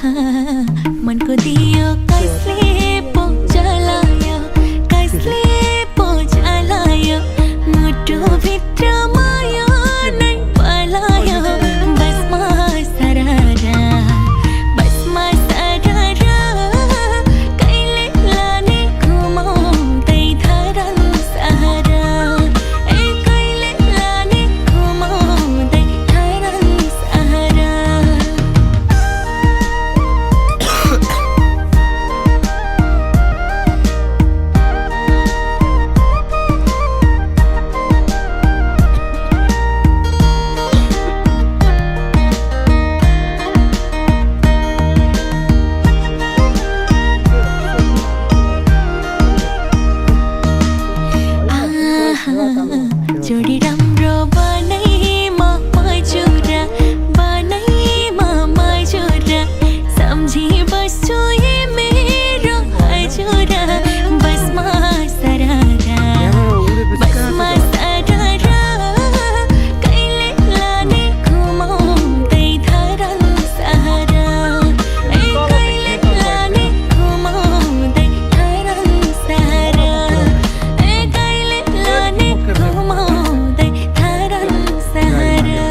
मनको दियो कसले पो जलायो कसले पो जलायो मुटु भित्र माया नै पलायो बसमा सररा कहिले लाने घुमाउँदै धरन सहरा ए कहिले लाने घुमाउँदै धरन सहरा जोडी राम्रो बनैमा मजुरा बनैमा मजुरा सम्झी बस्छु ए मेरो हजुरा बसमा सररा कहिले लाने घुमाउँदै धरन सहरा ए कहिले लाने घुमाउँदै धरन सहरा ए कहिले लाने घुमाउँदै धरन सहरा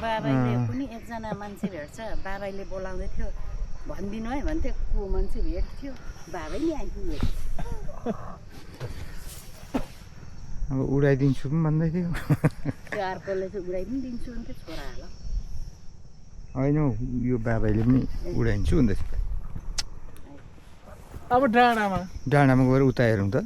बाबाले पनि एकजना मान्छे भेट्छ बाबाले बोलाउँदै थियो भनिदिनु है भन्थ्यो को मान्छे भेट्थ्यो बाबै नि आइपुग्यो अब उडाइदिन्छु पनि भन्दै थियो त्यो अर्कोले चाहिँ उडाइ पनि दिन्छु भन्थ्यो छोराहरूलाई होइन हौ, यो बाबाले पनि उडाइदिन्छु भन्दै थियो अब डाँडामा डाँडामा गएर उता हेरौँ त